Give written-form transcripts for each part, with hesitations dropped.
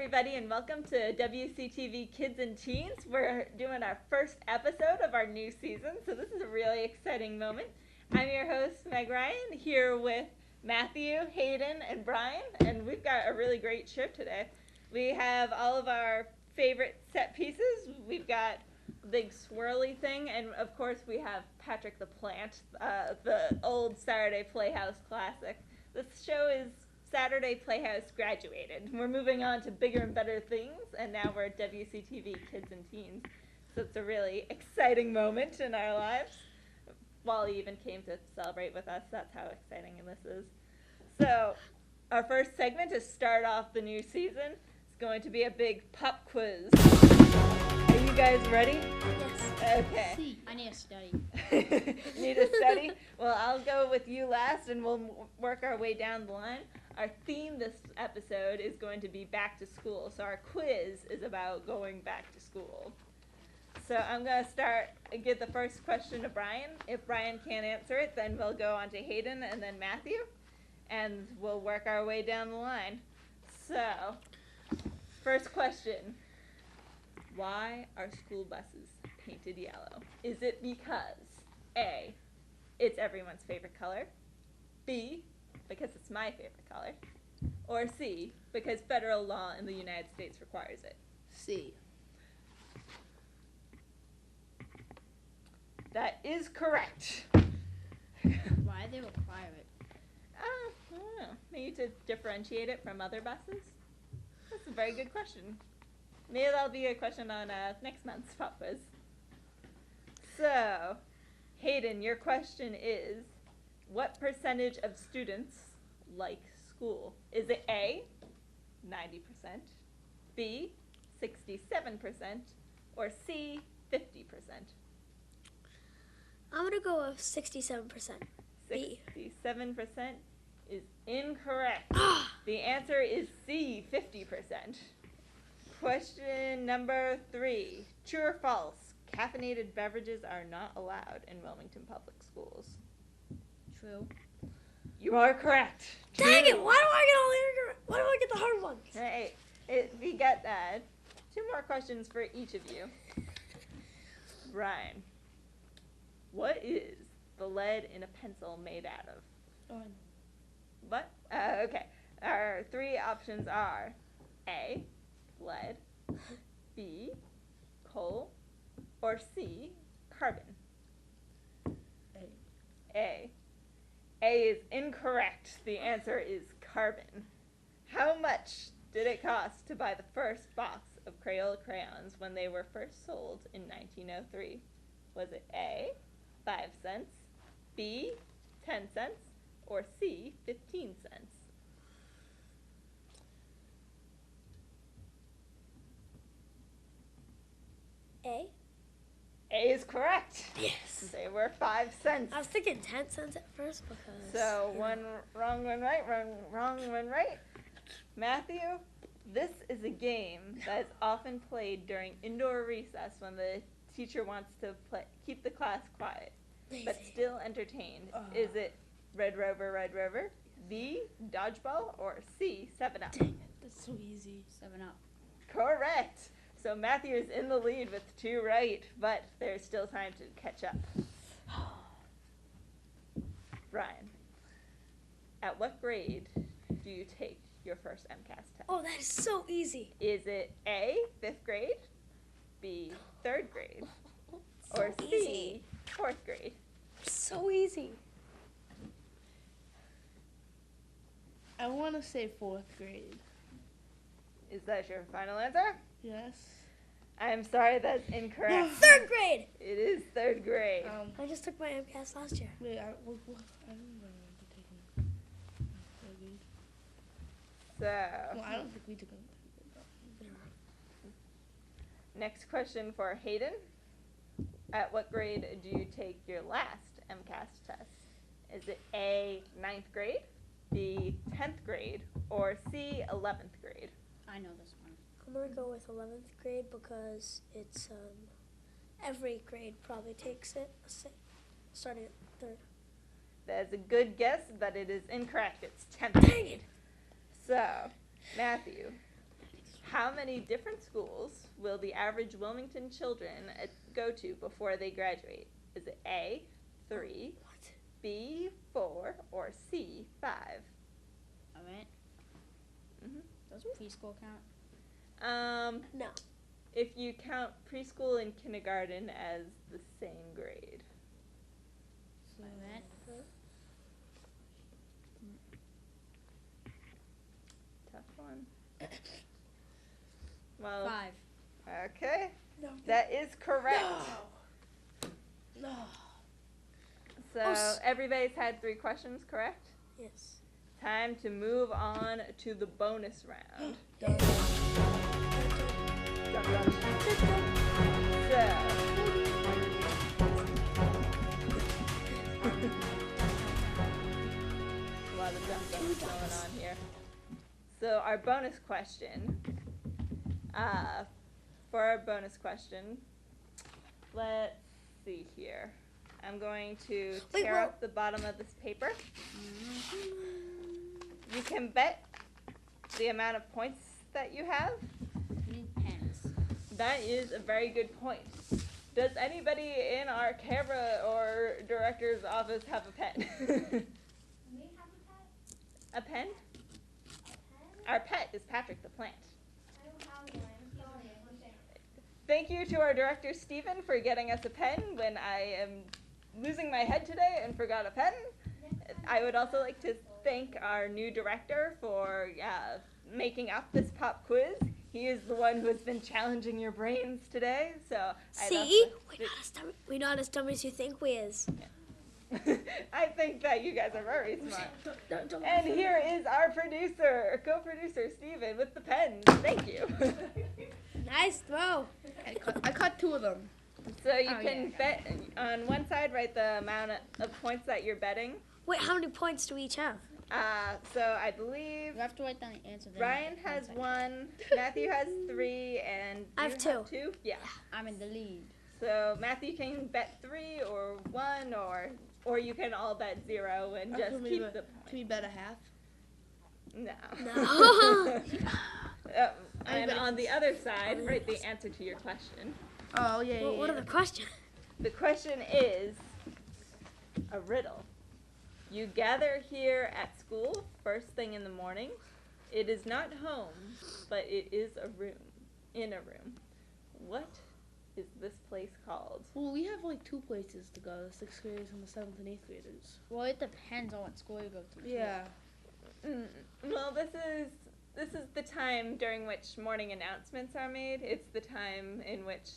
everybody, and welcome to WCTV Kids and Teens. We're doing our first episode of our new season, so this is a really exciting moment. I'm your host, Meg Ryan, here with Matthew, Hayden, and Brian, and we've got a really great show today. We have all of our favorite set pieces. We've got the big swirly thing, and of course we have Patrick the Plant, the old Saturday Playhouse classic. This show is Saturday Playhouse graduated. We're moving on to bigger and better things, and now we're at WCTV Kids and Teens. So it's a really exciting moment in our lives. Wally even came to celebrate with us. That's how exciting this is. So our first segment to start off the new season is going to be a big pop quiz. Are you guys ready? Yes. Okay. I need to study. Need to study? Well, I'll go with you last, and we'll work our way down the line. Our theme this episode is going to be back to school. So our quiz is about going back to school. So I'm going to give the first question to Brian. If Brian can't answer it, then we'll go on to Hayden and then Matthew. And we'll work our way down the line. So, first question. Why are school buses painted yellow? Is it because A, it's everyone's favorite color, B, because it's my favorite color, or C, because federal law in the United States requires it? C. That is correct. Why do they require it? I don't know. Maybe to differentiate it from other buses? That's a very good question. Maybe that'll be a question on next month's pop quiz. So, Hayden, your question is, what percentage of students like school? Is it A, 90%, B, 67%, or C, 50%? I'm going to go with 67%. B. 67% is incorrect. The answer is C, 50%. Question number 3. True or false? Caffeinated beverages are not allowed in Wilmington Public Schools. True. You are correct. Dang True. it! Why do I get the hard ones? Hey, we got 2 more questions for each of you. Ryan, what is the lead in a pencil made out of? What? Okay. Our 3 options are A, lead, B, coal, or C, carbon. A. A is incorrect. The answer is carbon. How much did it cost to buy the first box of Crayola crayons when they were first sold in 1903? Was it A, 5 cents, B, 10 cents, or C, 15 cents? A. A is correct. Yes. They were 5 cents. I was thinking 10 cents at first because... So, one wrong, one right, wrong, one right. Matthew, this is a game that is often played during indoor recess when the teacher wants to keep the class quiet, but still entertained. Is it Red Rover, B, Dodgeball, or C, 7-Up? Dang it, that's so easy. 7-Up. Correct. So Matthew is in the lead with 2 right, but there's still time to catch up. Brian, at what grade do you take your first MCAS test? Oh, that is so easy. Is it A, 5th grade, B, 3rd grade, So or C, easy. 4th grade? So easy. I want to say 4th grade. Is that your final answer? Yes. I'm sorry, that's incorrect. 3rd grade. It is 3rd grade. I just took my MCAS last year. Wait, I don't remember taking 3rd grade. So, Well, I don't think we took it. next question for Hayden. At what grade do you take your last MCAS test? Is it A, 9th grade, B, 10th grade, or C, 11th grade? I know this one. I'm going to go with 11th grade because it's, every grade probably takes it, starting at 3rd. That's a good guess, but it is incorrect. It's 10th Dang grade. it. So, Matthew, How many different schools will the average Wilmington children go to before they graduate? Is it A, 3, What? B, 4, or C, 5? Alright. Mhm. Does preschool count? No. If you count preschool and kindergarten as the same grade. Alright. Tough one. Well, 5. okay. No. That is correct. No. So Oh, everybody's had 3 questions, correct? Yes. Time to move on to the bonus round. Dun, dun. Dun, dun. A lot of dum going on here. So our bonus question, for our bonus question, let's see here. I'm going to Wait, tear well- up the bottom of this paper. You can bet the amount of points that you have. We need pens. That is a very good point. Does anybody in our camera or director's office have a pen? We have a pet? A pen? A pen? Our pet is Patrick the plant. I don't have one. Sorry. One second. Thank you to our director, Stephen, for getting us a pen when I am losing my head today and forgot a pen. I would also like to thank our new director for making up this pop quiz. He is the one who has been challenging your brains today. So See? We're not as dumb as you think we is. I think that you guys are very smart. And here is our producer, co-producer, Stephen, with the pens. Thank you. Nice throw. I caught 2 of them. So you can bet on one side, write the amount of points that you're betting. Wait, how many points do we each have? So I believe You have to write down the answer. then Ryan the has points 1, Matthew has 3, and I have you 2. 2? Yeah. I'm in the lead. So Matthew can bet 3 or 1, or you can all bet 0 and just Can we keep bet- the Can we bet a half? No. No. And on the other side, write the answer to your question. Oh, yeah, Well, what are the questions? The question is a riddle. You gather here at school first thing in the morning. It is not home, but it is a room. In a room. What is this place called? Well, we have like 2 places to go, the 6th graders and the 7th and 8th graders. Well, it depends on what school you go to. Yeah. Well, this is the time during which morning announcements are made. It's the time in which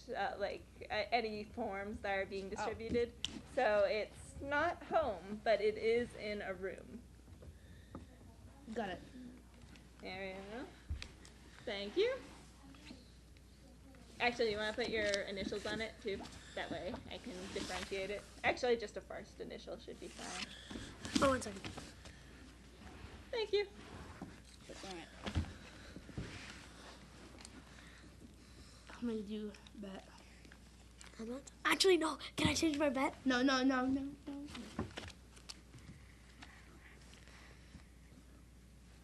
any forms that are being distributed. So it's not home, but it is in a room. Got it. There we go. Thank you. Actually, you want to put your initials on it too? That way I can differentiate it. Actually, just a first initial should be fine. Oh, 1 second. Thank you. Alright. How many do you bet? I'm not. Actually, no. Can I change my bet? No.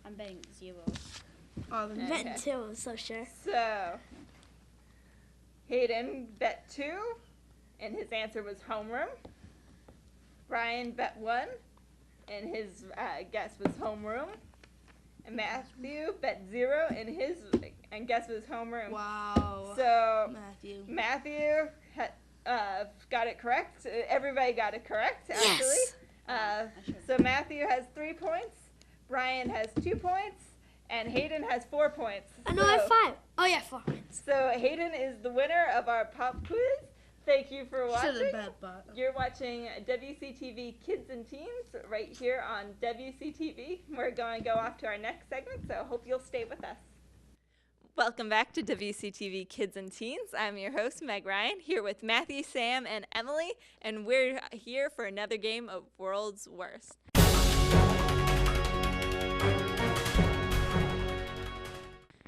I'm betting 0. Oh, then Okay. Bet 2. I'm so sure. So, Hayden bet 2, and his answer was homeroom. Brian bet 1, and his guess was homeroom. And Matthew bet 0, and his guess was homeroom. Wow. So Matthew. got it correct. Everybody got it correct, actually. So Matthew has 3 points, Brian has 2 points, and Hayden has 4 points. I know I have 5. Oh, yeah, 4 points. So Hayden is the winner of our pop quiz. Thank you for watching. Should have bet, but. You're watching WCTV Kids and Teens right here on WCTV. We're going to go off to our next segment, so hope you'll stay with us. Welcome back to WCTV Kids and Teens. I'm your host, Meg Ryan, here with Matthew, Sam, and Emily, and we're here for another game of World's Worst.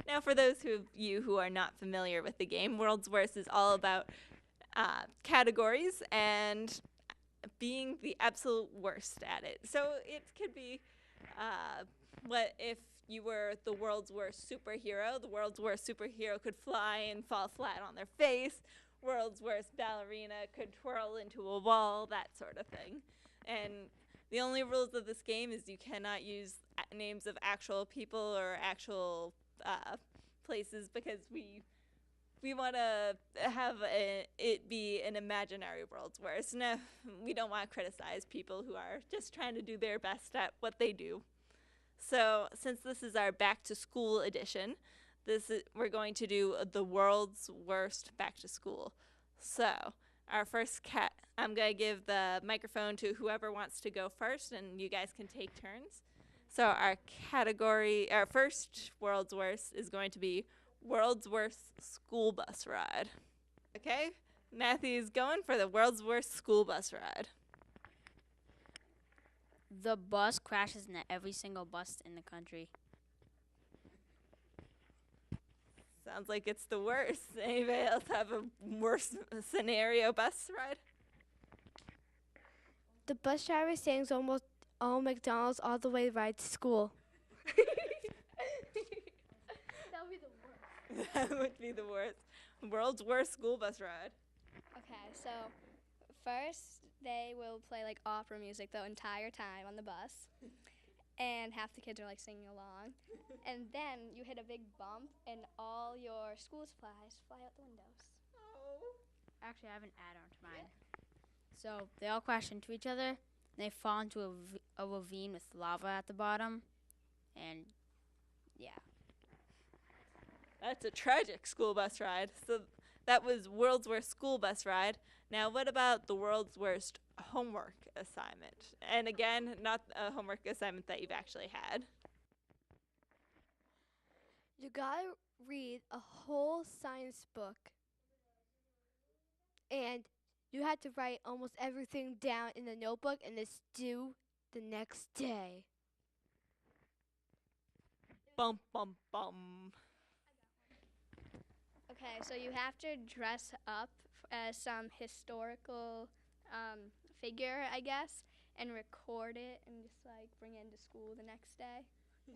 Now, for those of you who are not familiar with the game, World's Worst is all about categories and being the absolute worst at it. So it could be what if you were the world's worst superhero. The world's worst superhero could fly and fall flat on their face. World's worst ballerina could twirl into a wall, that sort of thing. And the only rules of this game is you cannot use names of actual people or actual places, because we want to have it be an imaginary world's worst. No, we don't want to criticize people who are just trying to do their best at what they do. So since this is our back to school edition, we're going to do the world's worst back to school. So our first I'm going to give the microphone to whoever wants to go first, and you guys can take turns. So our first world's worst is going to be world's worst school bus ride. Okay, Matthew's going for the world's worst school bus ride. The bus crashes into every single bus in the country. Sounds like it's the worst. Anybody else have a worse scenario bus ride? The bus driver sings almost all McDonald's all the way right to school. That would be the worst. That would be the worst. World's worst school bus ride. Okay, so first they will play like opera music the entire time on the bus, and half the kids are like singing along. And then you hit a big bump, and all your school supplies fly out the windows. Actually, I have an add-on to mine. So they all crash into each other, and they fall into a ravine with lava at the bottom, and yeah. That's a tragic school bus ride. So that was world's worst school bus ride. Now, what about the world's worst homework assignment? And again, not a homework assignment that you've actually had. You gotta read a whole science book, and you had to write almost everything down in a notebook, and it's due the next day. Bum, bum, bum. Okay, so you have to dress up as some historical figure, I guess, and record it and just like bring it into school the next day.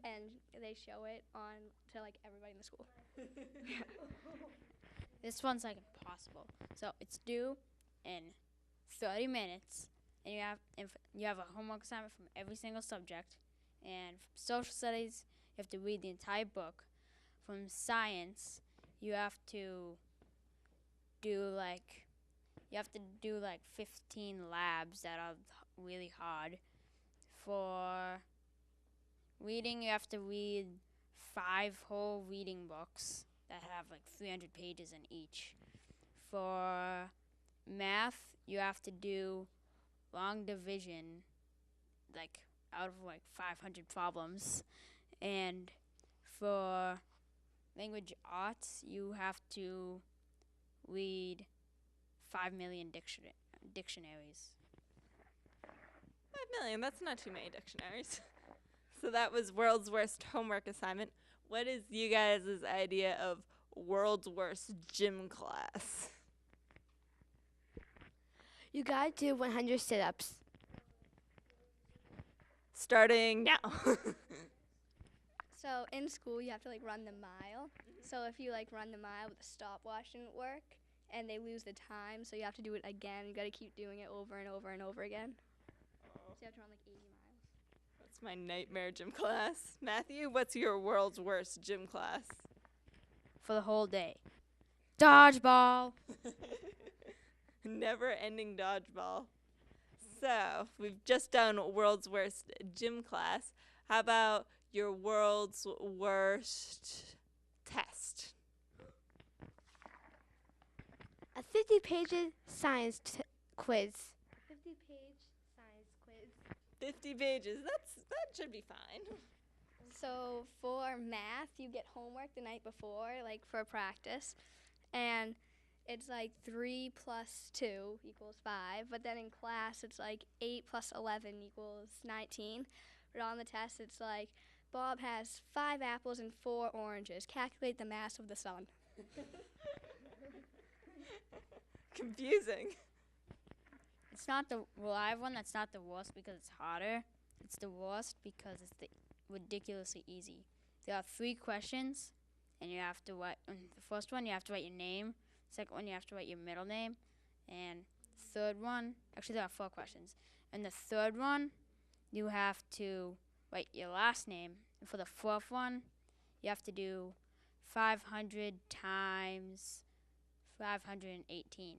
And they show it on to like everybody in the school. This one's like impossible. So it's due in 30 minutes, and you have a homework assignment from every single subject. And from social studies, you have to read the entire book. From science, you have to do like 15 labs that are really hard. For reading, you have to read 5 whole reading books that have like 300 pages in each. For math, you have to do long division, like out of like 500 problems. And for language arts, you have to read 5 million dictionaries. 5 million, that's not too many dictionaries. So that was world's worst homework assignment. What is you guys' idea of world's worst gym class? You gotta do 100 sit-ups. Starting now. So in school, you have to like run the mile. So if you like run the mile but the stopwatch didn't work and they lose the time, so you have to do it again. You got to keep doing it over and over and over again. So you have to run like 80 miles. That's my nightmare gym class. Matthew, what's your world's worst gym class? For the whole day. Dodgeball. Never-ending dodgeball. So we've just done world's worst gym class. How about your world's worst test? A 50-page science quiz. 50-page science quiz. 50 pages. That should be fine. So for math, you get homework the night before, like for practice, and it's like 3 plus 2 equals 5. But then in class, it's like 8 plus 11 equals 19. But on the test, it's like Bob has 5 apples and 4 oranges. Calculate the mass of the sun. Confusing. It's not I have one that's not the worst because it's harder. It's the worst because it's ridiculously easy. there are 3 questions, and you have to write. The first one, you have to write your name. Second one, you have to write your middle name, and third one, actually there are 4 questions. And the third one, you have to write your last name. And for the fourth one, you have to do 500 times 518.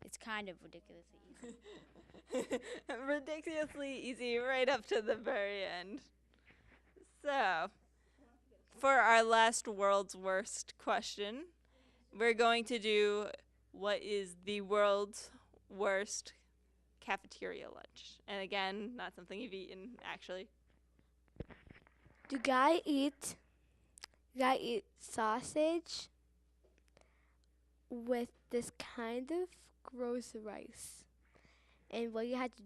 It's kind of ridiculously easy. Ridiculously easy right up to the very end. So, for our last world's worst question, we're going to do what is the world's worst cafeteria lunch. And again, not something you've eaten, actually. You gotta eat sausage with this kind of gross rice. And what you had to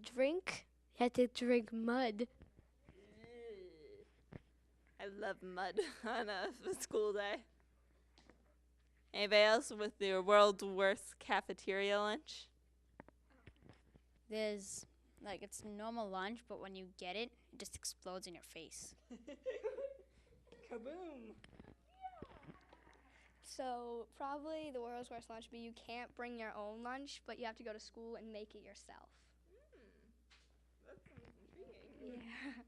drink mud. I love mud on a school day. Anybody else with their world's worst cafeteria lunch? There's, like, it's normal lunch, but when you get it, it just explodes in your face. Kaboom! So probably the world's worst lunch, but you can't bring your own lunch, but you have to go to school and make it yourself. That sounds intriguing. Yeah.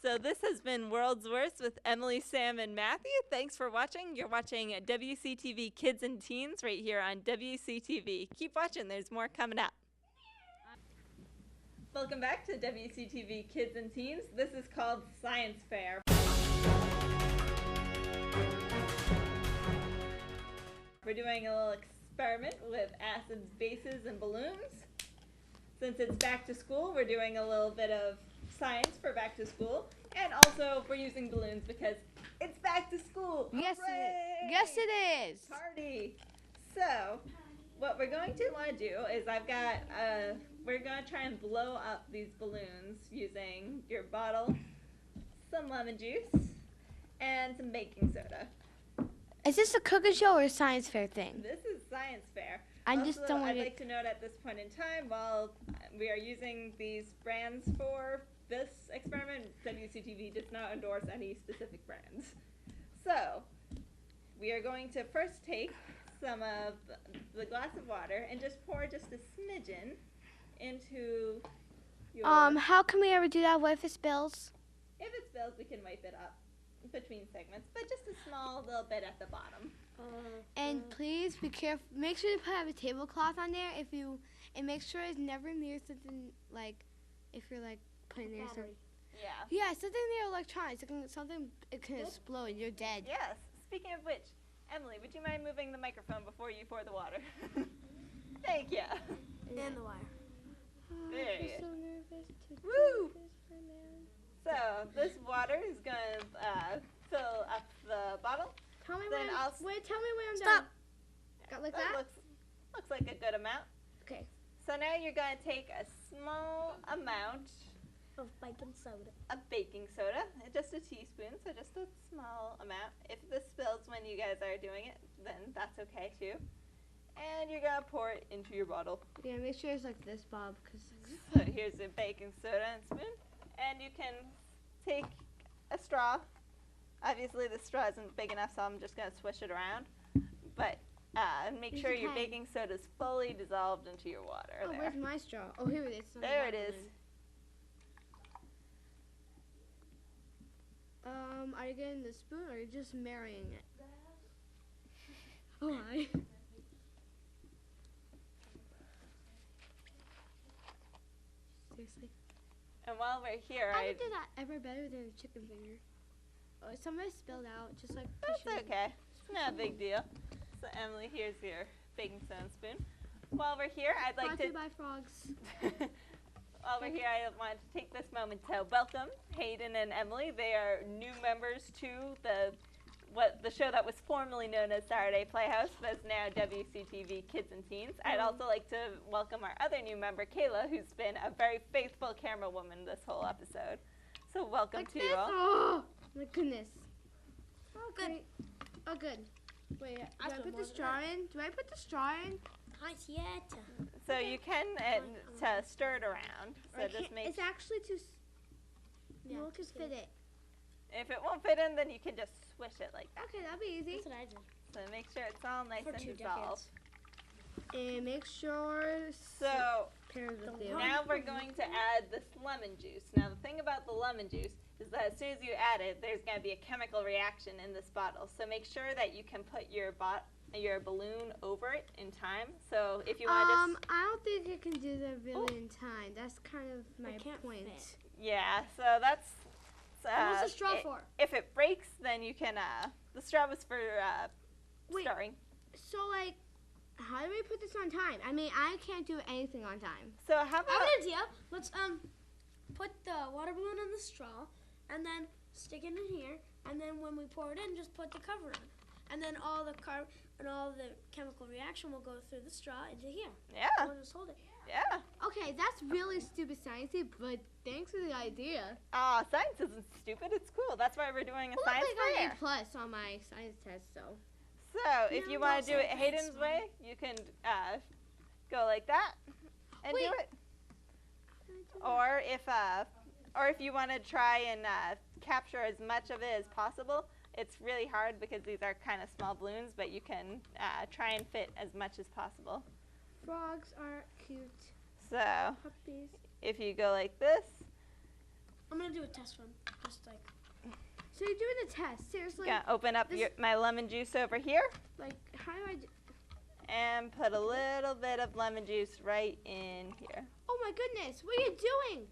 So this has been World's Worst with Emily, Sam, and Matthew. Thanks for watching. You're watching WCTV Kids and Teens right here on WCTV. Keep watching. There's more coming up. Welcome back to WCTV Kids and Teens. This is called Science Fair. We're doing a little experiment with acids, bases, and balloons. Since it's back to school, we're doing a little bit of science for back to school. And also, we're using balloons because it's back to school. Yes, Hooray! yes it is. Party. So, what we're going to want to do is we're going to try and blow up these balloons using your bottle, some lemon juice, and some baking soda. Is this a cooking show or a science fair thing? This is science fair. I Also, just don't want I'd to like to note at this point in time, while we are using these brands for this experiment, WCTV does not endorse any specific brands. So, we are going to first take some of the glass of water and just pour just a smidgen into your... How can we ever do that? What if it spills? If it spills, we can wipe it up between segments, but just a small little bit at the bottom. And please be careful. Make sure to have a tablecloth on there and make sure it's never near something like if you're like putting there something. Yeah. Yeah, something near electronics. It can explode and you're dead. Yes. Speaking of which, Emily, would you mind moving the microphone before you pour the water? Thank you. And the wire. There you I'm go. so nervous to Woo! do this right now. So this water is going to fill up the bottle. Tell me Then I'll when I'm Stop. done. Got like that? Looks like a good amount. Okay. So now you're going to take a small amount Of baking soda. of baking soda, just a teaspoon, so just a small amount. If this spills when you guys are doing it, then that's okay too. And you're going to pour it into your bottle. Yeah, make sure it's like this, Bob, because So here's the baking soda and spoon. And you can take a straw. Obviously the straw isn't big enough, so I'm just going to swish it around. But make Use sure your your pen. baking soda is fully dissolved into your water. oh, there. where's my straw? Oh, here it is. It's on the There it bottom is. then. Are you getting the spoon or are you just marrying it? Oh, hi. Seriously. And while we're here, How did that ever better than a chicken finger? Oh, somebody spilled out, just like that's push it. okay. It's not a big deal. So Emily, here's your baking soda and spoon. While we're here, I'd like Brought to... to you by frogs. While we're here, I wanted to take this moment to welcome Hayden and Emily. They are new members to the show that was formerly known as Saturday Playhouse, but is now WCTV Kids and Teens. I'd also like to welcome our other new member, Kayla, who's been a very faithful camera woman this whole episode. So welcome Like to this? you all. Oh, my goodness. Oh, good. Wait. Oh, good. Wait, do I still put the want straw in? Do I put the straw in? Not yet. So you can to stir it around. So Or just make It's actually too. Yeah, we'll just fit it. If it won't fit in, then you can just swish it like that. Okay, that'll be easy. That's what I did. So make sure it's all nice For and 2 dissolved. decades. And make sure So pairs with you. now we're going to add this lemon juice. Now the thing about the lemon juice is that as soon as you add it, there's going to be a chemical reaction in this bottle. So make sure that you can put your balloon over it in time. So if you want to just I don't think it can do that really in time. That's kind of my can't point. fit. yeah. So that's What's the straw for? If it breaks, then you can. The straw was for Wait. stirring. So like, how do we put this on time? I mean, I can't do anything on time. So how I have about an idea. Let's put the water balloon in the straw, and then stick it in here, and then when we pour it in, just put the cover on, and then all the chemical reaction will go through the straw into here. yeah, We'll just hold it. yeah. Okay, that's really stupid sciencey, but thanks for the idea. Science isn't stupid. It's cool. That's why we're doing a Well, science I got fair. A plus on my science test, so. So if No, you want to don't do it say that, Hayden's Swan. way, you can go like that and do Wait. it. Or if you want to try and capture as much of it as possible, it's really hard because these are kind of small balloons, but you can try and fit as much as possible. Frogs are cute So puppies. if you go like this, I'm gonna do a test run, just like. So you're doing the test, seriously? gonna open up this- my lemon juice over here Like, how do I do? and put a little bit of lemon juice right in here. Oh my goodness, what are you doing?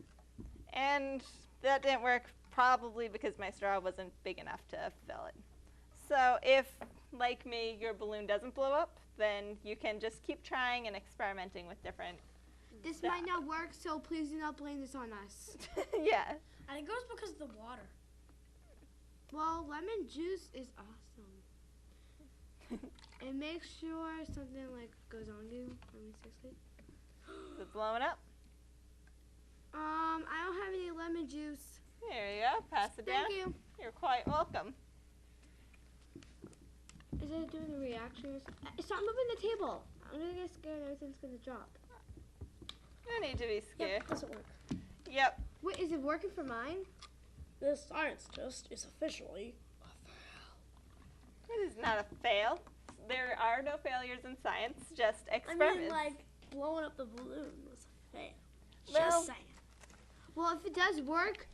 And that didn't work probably because my straw wasn't big enough to fill it. So if, like me, your balloon doesn't blow up, then you can just keep trying and experimenting with different, This might not work, so please do not blame this on us. yeah. I think it was because of the water. Well, lemon juice is awesome. And make sure something like goes on you. I mean, seriously. Is it blowing up? I don't have any lemon juice. There you go. Pass it down. Thank you. You're quite welcome. Is it doing the reactions? Stop moving the table. I'm gonna get scared. Everything's gonna drop. No need to be scared. Yep, doesn't work. Yep. Wait, is it working for mine? This science test is officially. It is not a fail. There are no failures in science, just I experiments. mean, like blowing up the balloon was a fail. Well- Just saying. Well, if it does work,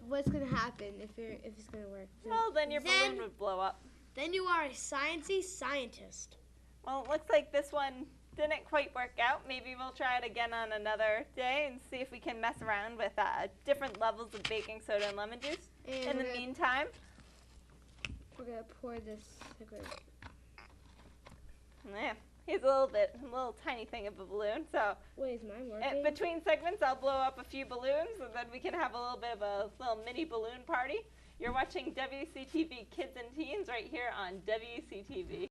what's gonna happen if it's gonna work? Well, then your Then- balloon would blow up. Then you are a sciencey scientist. Well, it looks like this one didn't quite work out. Maybe we'll try it again on another day and see if we can mess around with different levels of baking soda and lemon juice. And In the we're meantime, gonna pour this liquid. yeah, he's a little tiny thing of a balloon. So Wait, is mine working? between segments, I'll blow up a few balloons, and then we can have a little bit of a little mini balloon party. You're watching WCTV Kids and Teens right here on WCTV.